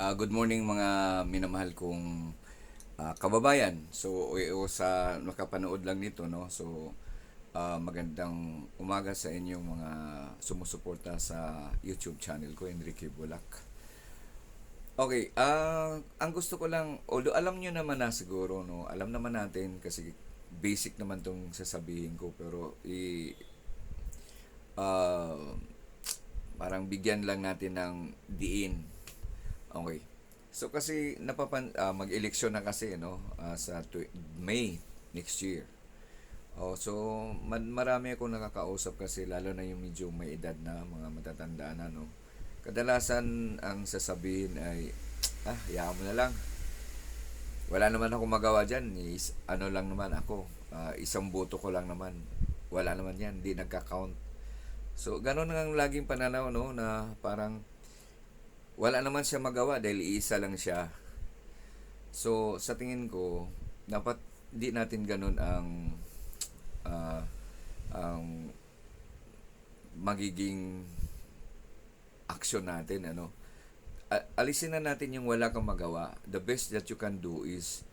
Good morning mga minamahal kong kababayan. So, sa nakapanood lang nito, no? So, magandang umaga sa inyong mga sumusuporta sa YouTube channel ko, Enrique Bulak. Okay, ang gusto ko lang, although alam nyo naman na siguro, no? Alam naman natin kasi basic naman tong sasabihin ko, pero ah, parang bigyan lang natin ng diin. Okay. So kasi mag-eleksyon na kasi no sa May next year. Oh, so marami akong nakakausap kasi lalo na yung medyo may edad na mga matatanda na no. Kadalasan ang sasabihin ay hayaan mo na lang. Wala naman ako magawa diyan. Ano lang naman ako. Isang boto ko lang naman. Wala naman 'yan, hindi nagka-count. So ganun ang laging pananaw no na parang wala naman siya magawa dahil iisa lang siya. So, sa tingin ko, dapat di natin ganun ah, ang magiging action natin, ano. Alisin na natin yung wala kang magawa. The best that you can do is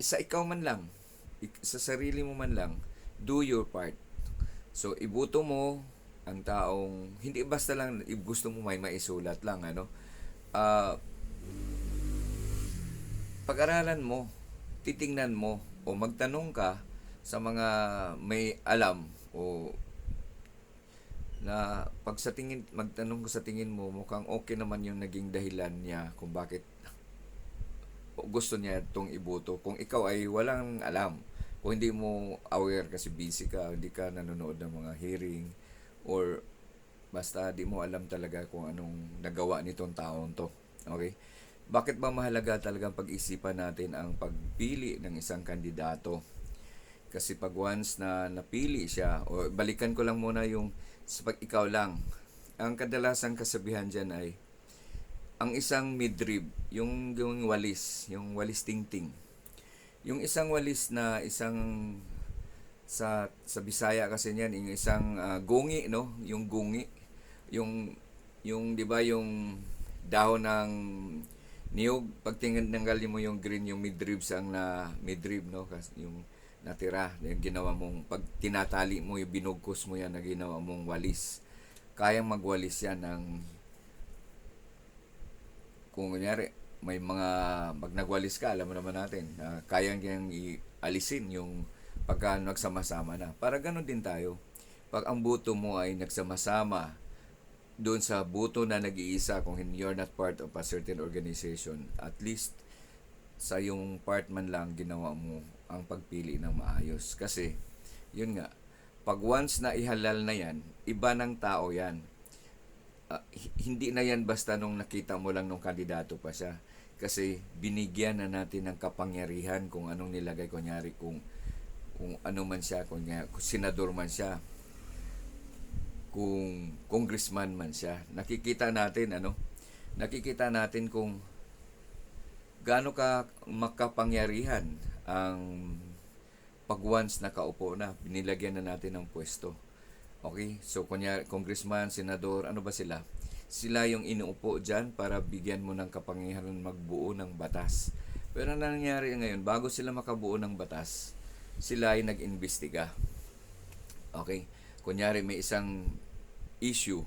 sa ikaw man lang, sa sarili mo man lang, do your part. So, ibuto mo ang taong hindi basta lang gusto mo may maisulat lang, ano. Ah, Pag-aralan mo, titingnan mo, o magtanong ka sa mga may alam o na pag sa tingin magtanong ko sa tingin mo mukhang okay naman yung naging dahilan niya kung bakit gusto niya itong iboto kung ikaw ay walang alam, kung hindi mo aware kasi busy ka, hindi ka nanonood ng mga hearing, or basta di mo alam talaga kung anong nagawa nitong taon to. Okay? Bakit ba mahalaga talagang pag-isipan natin ang pagpili ng isang kandidato? Kasi pag once na napili siya, o balikan ko lang muna yung sa pag ikaw lang, ang kadalasang kasabihan dyan ay ang isang midrib, yung walis tingting. Yung isang walis na isang sa Bisaya kasi niyan, yung isang gungi, no? Yung gungi, yung 'di ba yung dahon ng niyog, pag tinanggal mo yung green, yung midribs ang na midrib, no? Kasi yung natira, yung ginawa mong pag tinatali mo, yung binugkos mo yan na ginawa mong walis. Kayang magwalis yan ng kung kunyari may mga pag nagwalis ka, alam mo naman natin, kayang yang alisin yung pagka nagsama-sama na. Para ganun din tayo. Pag ang buto mo ay nagsama-sama doon sa buto na nag-iisa, kung you're not part of a certain organization, at least sa yung part man lang ginawa mo ang pagpili ng maayos. Kasi, yun nga, pag once na ihalal na yan, iba ng tao yan. Hindi na yan basta nung nakita mo lang nung kandidato pa siya. Kasi binigyan na natin ng kapangyarihan kung anong nilagay, kunyari kung ano man siya, kung senador man siya, kung congressman man siya. Nakikita natin kung gaano ka makapangyarihan ang pag once nakaupo na, binilagyan na natin ng pwesto. Okay? So, kunya congressman, senador, ano ba sila? Sila yung inuupo dyan para bigyan mo ng kapangyarihan magbuo ng batas. Pero ang nangyari ngayon, bago sila makabuo ng batas, sila ay nag-imbestiga. Okay? Kunyari may isang issue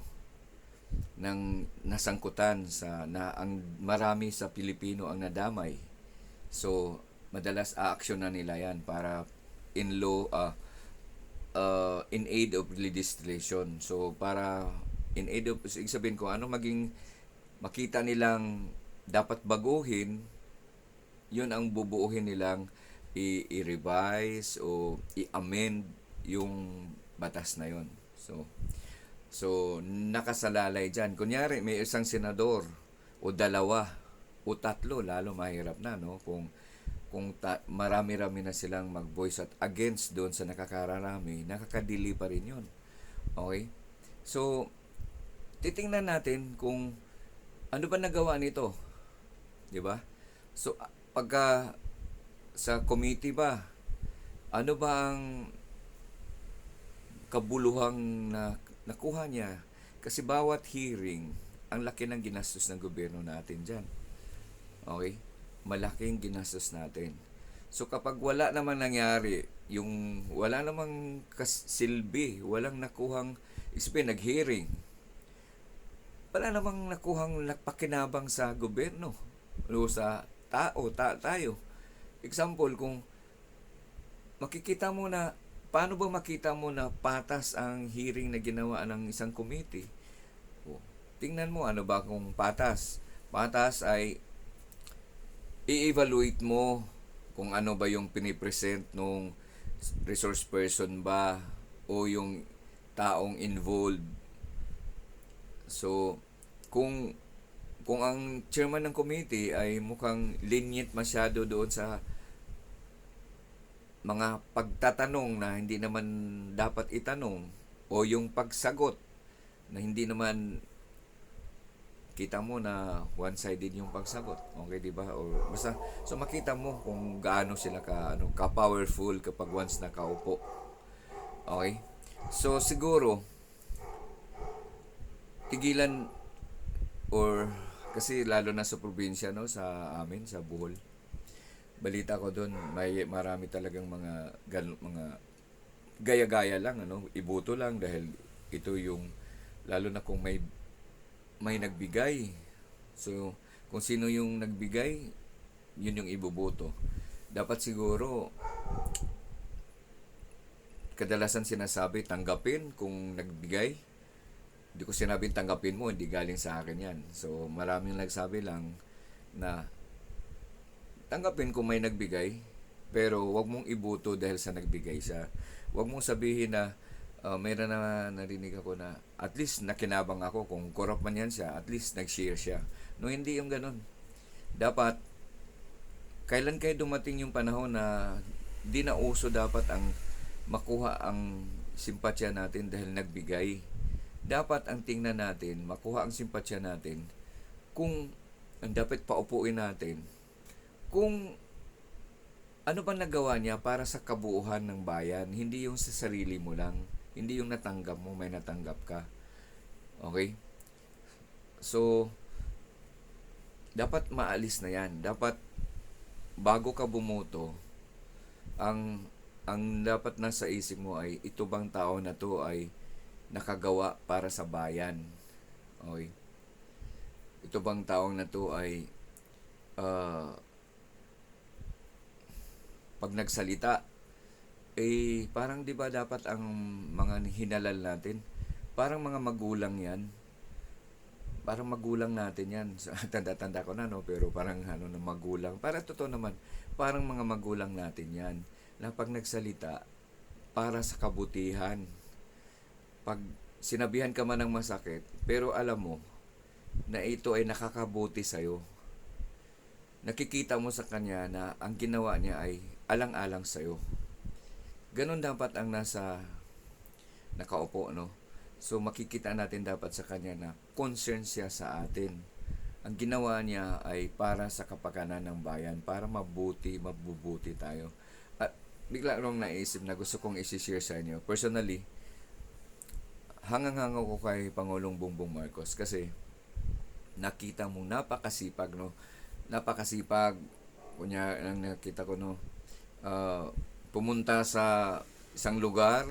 ng nasangkutan sa na ang marami sa Pilipino ang nadamay. So, madalas aaksyon na nila yan para in aid of legislation. So, para in aid of, sabihin ko, ano maging makita nilang dapat baguhin, yun ang bubuuhin nilang i-revise o i-amend yung batas na yun. So nakasalalay dyan. Kunyari, may isang senador o dalawa o tatlo, lalo mahirap na, no? Kung marami-rami na silang mag-voice at against doon sa nakakararami, nakakadili pa rin yun. Okay? So, titingnan natin kung ano ba nagawa nito. Di ba? So, pagka sa committee ba, ano ba ang kabuluhang na nakuha niya? Kasi bawat hearing, ang laki ng ginastos ng gobyerno natin dyan. Okay? Malaking ginastos natin. So kapag wala namang nangyari, yung wala namang silbi, walang nakuhang nag-hearing, wala namang nakuhang pakinabang sa gobyerno o sa tayo. Example, kung makikita mo na, paano ba makita mo na patas ang hearing na ginawa ng isang committee? O, tingnan mo, ano ba kung patas? Patas ay i-evaluate mo kung ano ba yung pinipresent nung resource person ba o yung taong involved. So, kung ang chairman ng committee ay mukhang lenient masyado doon sa mga pagtatanong na hindi naman dapat itanong o yung pagsagot na hindi naman kita mo na one-sided yung pagsagot. Okay, di ba? O basta so makita mo kung gaano sila ka powerful kapag once nakaupo. Okay? So siguro tigilan or kasi lalo na sa probinsya, no, sa amin sa Bohol. Balita ko doon, may marami talagang mga gaya-gaya lang, iboto lang dahil ito yung, lalo na kung may nagbigay. So, kung sino yung nagbigay, yun yung iboboto. Dapat siguro, kadalasan sinasabi, tanggapin kung nagbigay. Hindi ko sinabing tanggapin mo, hindi galing sa akin yan. So, maraming nagsabi lang na tanggapin kung may nagbigay, pero wag mong iboto dahil sa nagbigay siya. Wag mong sabihin na mayroon na narinig ako na at least nakinabang ako, kung corrupt man yan siya, at least nag-share siya. No, hindi yung ganun. Dapat, kailan kayo dumating yung panahon na di na uso dapat ang makuha ang simpatsya natin dahil nagbigay. Dapat ang tingnan natin, makuha ang simpatsya natin, kung ang dapat paupuin natin, kung ano ba nagawa niya para sa kabuuan ng bayan, hindi yung sa sarili mo lang, hindi yung natanggap mo, may natanggap ka. Okay? So, dapat maalis na yan. Dapat, bago ka bumoto, ang dapat nasa isip mo ay, ito bang tao na to ay nakagawa para sa bayan? Okay? Ito bang taong na to ay pag nagsalita, parang 'di ba dapat ang mga hinalal natin, parang mga magulang 'yan. Parang magulang natin 'yan. Tanda-tanda ko na, no, pero parang na magulang. Para totoo naman, parang mga magulang natin 'yan. Na pag nagsalita para sa kabutihan. Pag sinabihan ka man ng masakit, pero alam mo na ito ay nakakabuti sa'yo. Nakikita mo sa kanya na ang ginawa niya ay alang-alang sa'yo. Ganon dapat ang nasa nakaupo, no? So makikita natin dapat sa kanya na concern siya sa atin. Ang ginawa niya ay para sa kapakanan ng bayan, para mabubuti tayo. At bigla nung naisip na gusto kong isi-share sa inyo. Personally, hangang-hanga ko kay Pangulong Bongbong Marcos kasi nakita mong napakasipag, no? Napakasipag. Kunya, ang nakita ko, no, pumunta sa isang lugar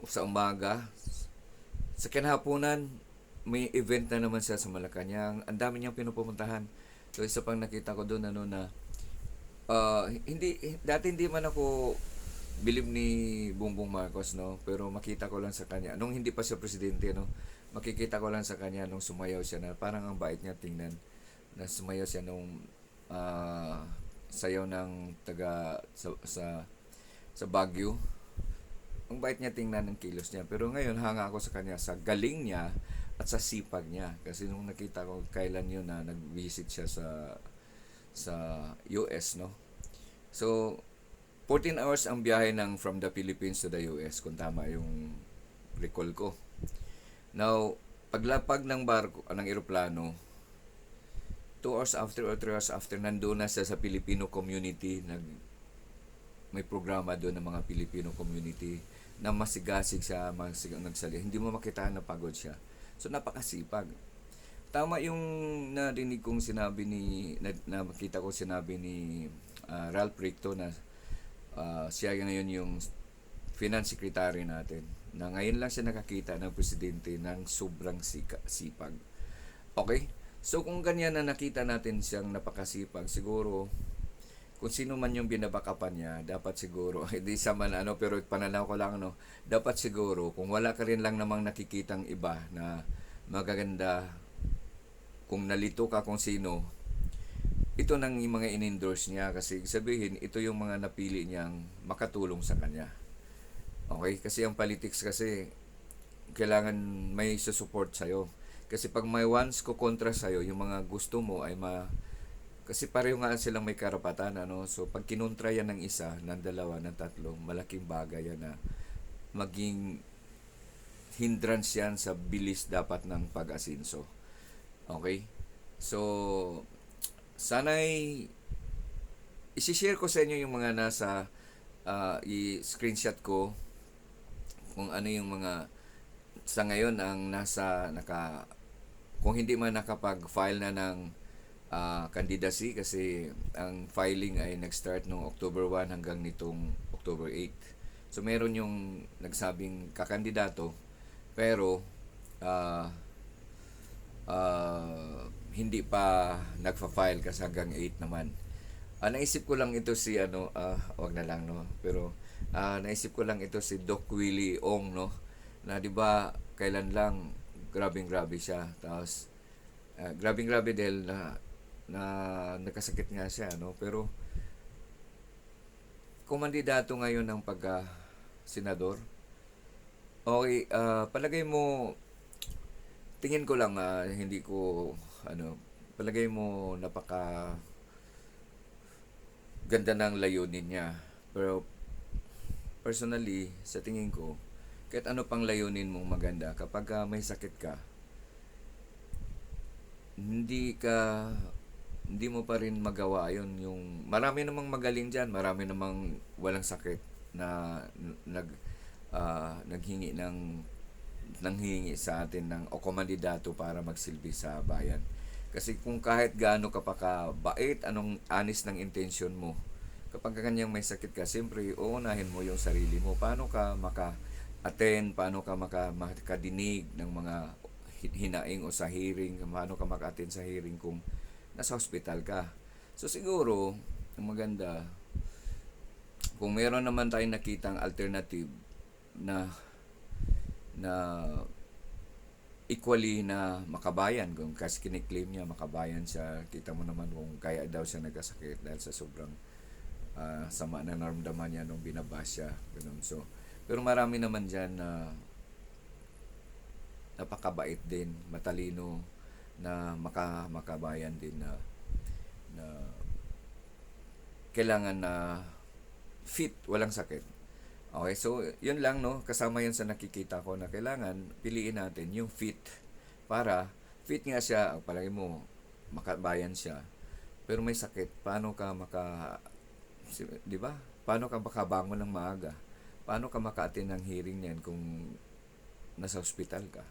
sa umaga, sa kinahaponan may event na naman siya sa Malacanang. Ang dami niyang pinupuntahan. So isa pang nakita ko doon na hindi man ako believe ni Bongbong Marcos, no, pero makita ko lang sa kanya nung hindi pa siya presidente, no, makikita ko lang sa kanya nung sumayaw siya na parang ang bait niya tingnan, na sumayaw siya nung sayaw ng taga sa Baguio. Ang bait niya tingnan ng kilos niya. Pero ngayon, hanga ako sa kanya sa galing niya at sa sipag niya. Kasi nung nakita ko kailan yun na nag-visit siya sa US, no? So, 14 hours ang biyahe from the Philippines to the US, kung tama yung recall ko. Now, paglapag ng barko, ng eroplano, 2 hours after or 3 hours after, nandun na siya sa Filipino community. May programa doon ng mga Filipino community na masigasig siya, nagsalita. Hindi mo makita na pagod siya. So, napakasipag. tama yung narinig kong sinabi ni nakita ko sinabi ni Ralph Recto na siya ngayon yung finance secretary natin na ngayon lang siya nakakita ng presidente ng sobrang sipag. Okay? So kung ganyan na nakita natin siyang napakasipag, siguro kung sino man yung binabakapan niya, dapat siguro, hindi sa man ano, pero pananaw ko lang, no, dapat siguro, kung wala ka rin lang namang nakikitang iba na magaganda, kung nalito ka kung sino, ito nang yung mga in-endorse niya kasi sabihin, ito yung mga napili niyang makatulong sa kanya. Okay? Kasi ang politics kasi, kailangan may susupport sa'yo. Kasi pag may once ko kontra sa'yo, yung mga gusto mo ay kasi pareho nga silang may karapatan, ano? So, pag kinontra yan ng isa, ng dalawa, ng tatlo, malaking bagay yan na maging hindrance yan sa bilis dapat ng pag-asinso. Okay? So, sana'y isi-share ko sa inyo yung mga nasa i-screenshot ko kung ano yung mga sa ngayon ang kung hindi man nakapag-file na ng candidacy kasi ang filing ay nag-start noong October 1 hanggang nitong October 8. So meron yung nagsabing kakandidato pero hindi pa nagfa-file kasi hanggang 8 naman. Naisip ko lang ito si wag na lang, no, pero naisip ko lang ito si Doc Willie Ong, no, na 'di ba kailan lang grabe siya, tapos grabe dahil na nakasakit nga siya, no, pero kumandidato ngayon ng pagka senador. Okay, palagay mo, tingin ko lang, hindi ko palagay mo napaka ganda ng layunin niya. Pero personally, sa tingin ko, kahit ano pang layunin mong maganda, kapag may sakit ka, hindi mo pa rin magawa yon. Yung marami namang magaling diyan, marami namang walang sakit na nanghingi sa atin ng o komandidato para magsilbi sa bayan. Kasi kung kahit gaano ka pa kabait, anong honest ng intention mo, kapag kanyang may sakit ka, siyempre uunahin mo yung sarili mo. Paano ka maka-attend, paano ka makadinig ng mga hinaing o sa hearing, paano ka maka-attend sa hearing kung nasa hospital ka. So siguro, ang maganda, kung meron naman tayong nakitang alternative na equally na makabayan, kung kasi kiniklaim niya makabayan siya, kita mo naman kung kaya daw siya nagkasakit dahil sa sobrang sama na naramdaman niya nung binabas siya, ganun. So, pero marami naman dyan na napakabait din, matalino, na makabayan din na kailangan na fit, walang sakit. Okay, so yun lang, no, kasama yun sa nakikita ko na kailangan piliin natin yung fit para fit nga siya, palagi mo makabayan siya pero may sakit, paano ka di ba? Paano ka makabangon ng maaga? Paano ka maka-attend ng hearing niyan kung nasa hospital ka?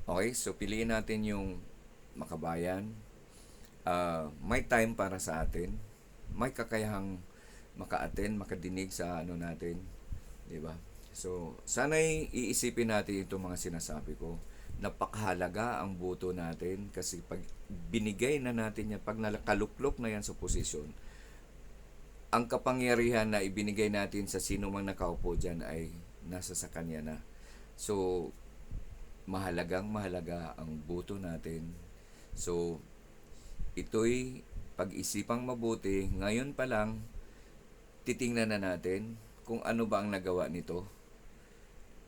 Okay, so piliin natin yung makabayan, may time para sa atin, may kakayahang maka-attend, makadinig sa natin, di ba? So, sana'y iisipin natin itong mga sinasabi ko. Napakahalaga ang boto natin kasi pag binigay na natin yan, pag nakaluklok na yan sa posisyon, ang kapangyarihan na ibinigay natin sa sino mang nakaupo dyan ay nasa sa kanya na. So, mahalaga ang boto natin. So, ito'y pag-isipang mabuti. Ngayon pa lang, titingnan na natin kung ano ba ang nagawa nito.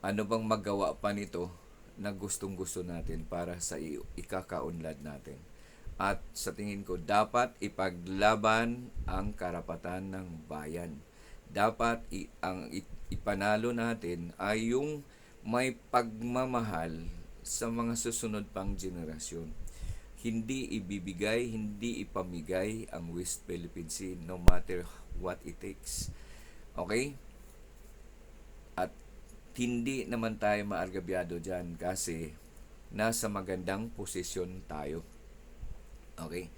Ano bang magawa pa nito na gustong-gusto natin para sa ikakaunlad natin. At sa tingin ko, dapat ipaglaban ang karapatan ng bayan. Dapat ang ipanalo natin ay yung may pagmamahal sa mga susunod pang generasyon. Hindi ibibigay, hindi ipamigay ang West Philippine Sea no matter what it takes. Okay? At hindi naman tayo maargabyado dyan kasi nasa magandang posisyon tayo. Okay?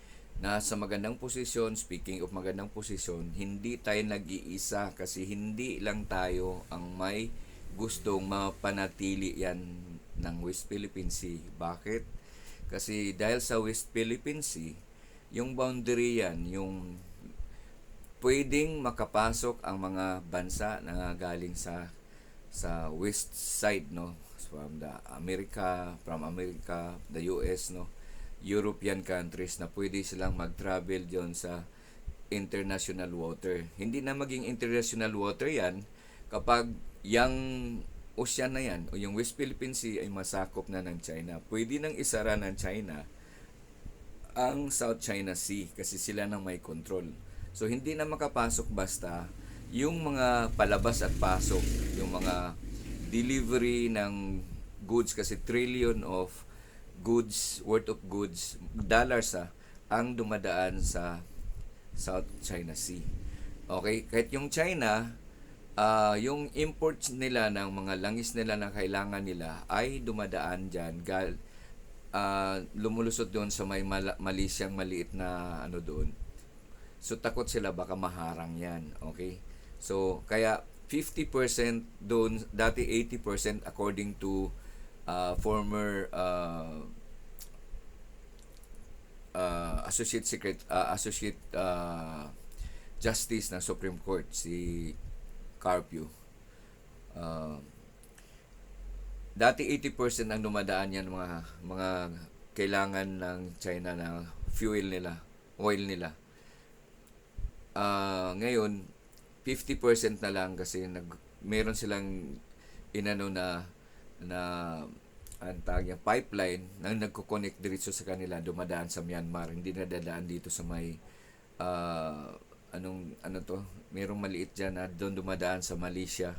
Nasa magandang posisyon, speaking of magandang posisyon, hindi tayo nag-iisa kasi hindi lang tayo ang may gustong mapanatili yan ng West Philippine Sea. Bakit? Kasi dahil sa West Philippine Sea, yung boundary yan, yung pwedeng makapasok ang mga bansa na galing sa west side, no, from America, the US, no, European countries, na pwede silang mag-travel diyon sa international water. Hindi na maging international water yan kapag yung ocean na yan o yung West Philippine Sea ay masakop na ng China. Pwede nang isara ng China ang South China Sea kasi sila nang may control. So hindi na makapasok basta yung mga palabas at pasok, yung mga delivery ng goods, kasi trillion of goods, worth of goods, dollars ang dumadaan sa South China Sea. Okay, kahit yung China, yung imports nila ng mga langis nila na kailangan nila ay dumadaan dyan, lumulusot doon sa may Malaysiang maliit na ano doon. So takot sila baka maharang yan. Okay? So kaya 50% doon, dati 80% according to former associate justice ng Supreme Court, si Carpio. Uh, Dati 80% ang dumadaan yan, mga kailangan ng China na fuel nila, oil nila. Ngayon 50% na lang kasi meron silang inano na ang tawag niya, pipeline na nagko-connect diretso sa kanila, dumadaan sa Myanmar, hindi na dadaan dito sa may ano to, merong maliit diyan na doon dumadaan sa Malaysia.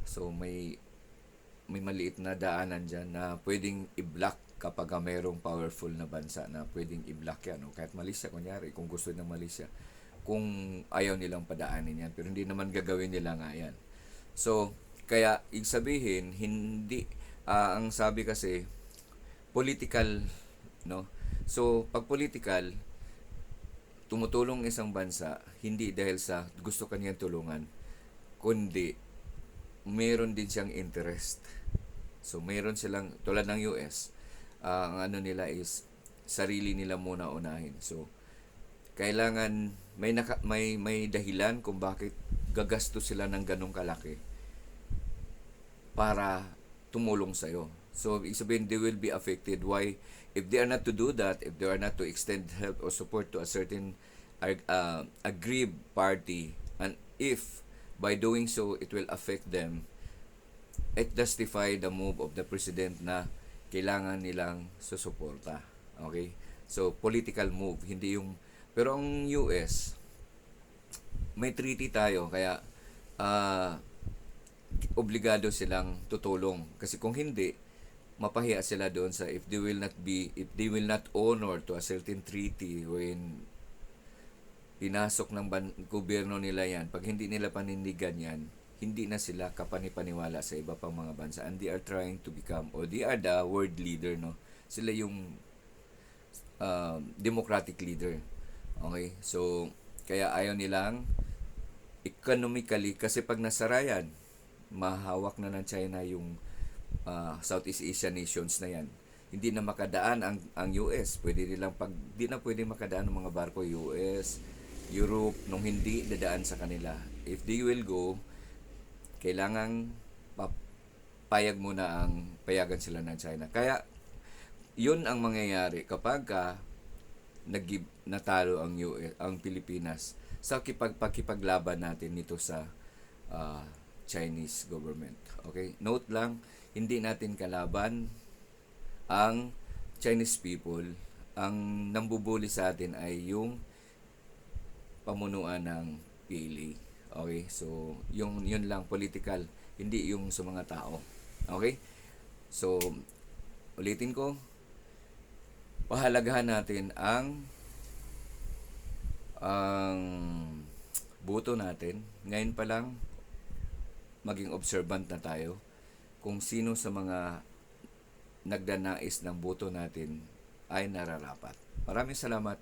So may maliit na daanan dyan na pwedeng i-block kapag mayroong powerful na bansa na pwedeng i-block yan. O kahit Malaysia, kunyari, kung gusto ng Malaysia, kung ayaw nilang padaanin yan. Pero hindi naman gagawin nila nga yan. So, kaya, ibig sabihin, hindi, ang sabi kasi, political, no? So, pag political, tumutulong isang bansa, hindi dahil sa gusto kanyang tulungan, kundi meron din siyang interest. So meron silang, tulad ng US, ang ano nila is sarili nila muna unahin. So kailangan may dahilan kung bakit gagasto sila ng ganong kalaki para tumulong sa iyo. So ibig sabihin, they will be affected. Why? If they are not to do that, if they are not to extend help or support to a certain aggrieved party, and if by doing so it will affect them, it justify the move of the president na kailangan nilang susuporta. Okay? So political move, hindi yung, pero ang US may treaty tayo, kaya obligado silang tutulong, kasi kung hindi, mapahiya sila doon sa if they will not honor to a certain treaty when pinasok ng gobyerno nila yan. Pag hindi nila panindigan yan, hindi na sila kapanipaniwala sa iba pang mga bansa, and they are trying to become, or they are the world leader, no? Sila yung democratic leader. Okay? So kaya ayaw nilang economically, kasi pag nasara yan, mahawak na ng China yung Southeast Asian nations na yan. Hindi na makadaan ang US. Di na pwede makadaan ng mga barko US, Europe, nung hindi dadaan sa kanila. If they will go, kailangang payagan sila ng China. Kaya yun ang mangyayari kapag natalo ang US, ang Pilipinas sa pakipaglaban natin nito sa Chinese government. Okay? Note lang, hindi natin kalaban ang Chinese people. Ang nambubuli sa atin ay yung pamunuan ng PLA. Okay? So, yun lang, political, hindi yung sa mga tao. Okay? So, ulitin ko, pahalagahan natin ang boto natin. Ngayon pa lang, maging observant na tayo kung sino sa mga nagdanais ng boto natin ay nararapat. Maraming salamat.